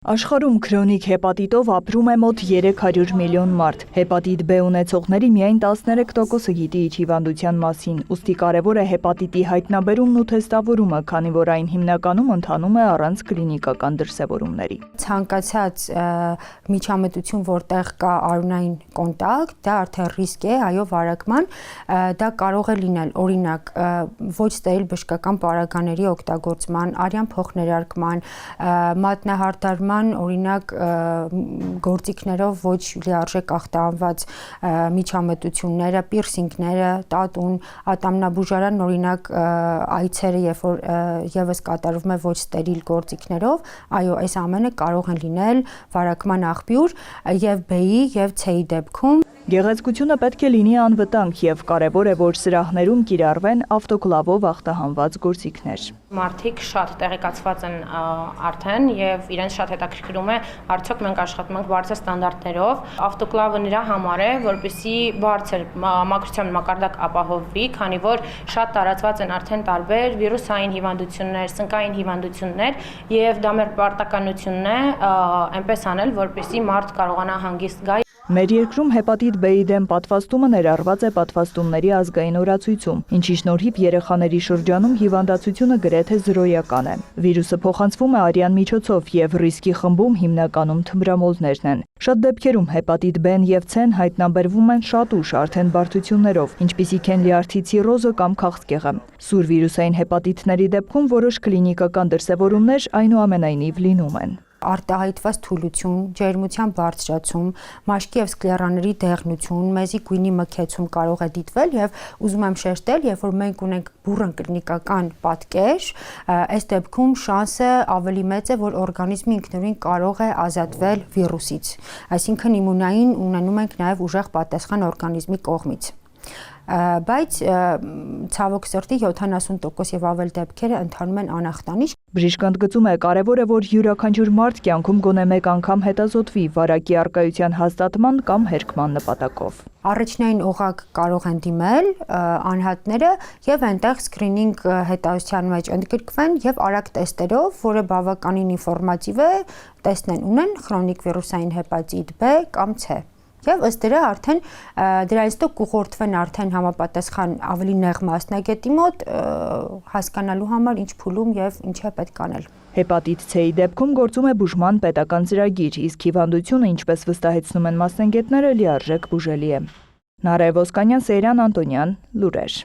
Աշխարհում քրոնիկ հեպատիտով ապրում է մոտ 300 միլիոն մարդ։ Հեպատիտ B ունեցողների միայն 13%-ը գիտի իր հիվանդության մասին, ուստի կարևոր է հեպատիտի հայտնաբերումն ու թեստավորումը, քանի որ այն հիմնականում ընթանում է առանց կլինիկական դրսևորումների։ Ցանկացած միջամտություն, որտեղ կա արյունային կոնտակտ, դա արդեն ռիսկ է, վարակման, դա կարող է լինել օրինակ ոչ ստերիլ բժշկական պարագաների օգտագործման, արյան փոխներարկման, մատնահարդարման օրինակ գործիքներով ոչ լիարժեք ախտահանված միջամտությունները, պիրսինգները, տատուն, ատամնաբուժարան օրինակ այցերը, երբ որ եւս կատարվում է ոչ ստերիլ գործիքներով, այո, այս ամենը կարող են լինել վարակման աղբյուր եւ B-ի եւ C-ի դեպքում։ Գեղեցկությունը պետք է լինի անվտանգ եւ կարեւոր է, որ սրահներում կիրառվեն ավտոկլավով ախտահանված գործիքներ։ Մարդիկ շատ տեղեկացված են արդեն եւ իրենց շատ հետաքրքրում է, արդյոք մենք աշխատում ենք բարձր ստանդարտներով։ Ավտոկլավը նրա համար է, որպեսզի բարձր մաքրության մակարդակ ապահովվի, քանի որ շատ տարածված են արդեն տարբեր վիրուսային հիվանդություններ, սնկային հիվանդություններ եւ դա մեր պարտականությունն է այնպես անել, որպեսզի մարդ կարողանա հանգիստ գա։ Մեր երկրում հեպատիտ B-ի դեմ պատվաստումը ներառված է պատվաստումների ազգային օրացույցում, ինչի շնորհիվ երեխաների շրջանում հիվանդացությունը գրեթե զրոյական է։ Վիրուսը փոխանցվում է արյան միջոցով եւ ռիսկի խմբում հիմնականում թմրամոլներն են։ Շատ դեպքերում հեպատիտ B-ն եւ C-ն հայտնաբերվում են շատ ուշ արդեն բարդություններով, ինչպիսիք են լյարդի ցիրոզը կամ քաղցկեղը։ Սուր վիրուսային հեպատիտների դեպքում որոշ կլինիկական դրսևորումներ այնուամենայնիվ լինում են։ Արտահայտված թուլություն, ջերմության բարձրացում, մաշկի եւ սկլերաների դեղնություն, մեզի գույնի մքեցում կարող է դիտվել եւ ուզում եմ շեշտել, երբ որ մենք ունենք բուռն կլինիկական պատկեր, այս դեպքում շանսը ավելի մեծ է, որ օրգանիզմը ինքնուրույն կարող է ազատվել վիրուսից։ Այսինքն իմունային ունենում ենք նաեւ ուժեղ պատասխան օրգանիզմի կողմից։ Բայց ցավոք սրտի 70% եւ ավել դեպքերը ընթանում են անախտանիշ։ Բժիշկը ընդգծում է, կարևոր է, որ յուրաքանչյուր մարդ կյանքում գոնե մեկ անգամ հետազոտվի վարակի առկայության հաստատման կամ հերկման նպատակով։ Առաջնային օղակ կարող են դիմել անհատները եւ այնտեղ սկրինինգ հետազոտության մեջ ընդգրկվեն եւ արագ տեստերով, որը բավականին ինֆորմատիվ է, տեսնեն ունեն քրոնիկ վիրուսային հեպատիտ B կամ C։ Եվ ըստ դրա արդեն դրանից հետո կուղղորդվեն արդեն համապատասխան ավելի նեղ մասնագետի մոտ հասկանալու համար ինչ փուլում եւ ինչ է պետք անել։ Հեպատիտ C-ի դեպքում գործում է բուժման պետական ծրագիր, իսկ հիվանդությունը, ինչպես վստահեցնում են մասնագետները, լիարժեք բուժելի է։ Նարէ Ոսկանյան, Սեյրան Անտոնյան, լուրեր։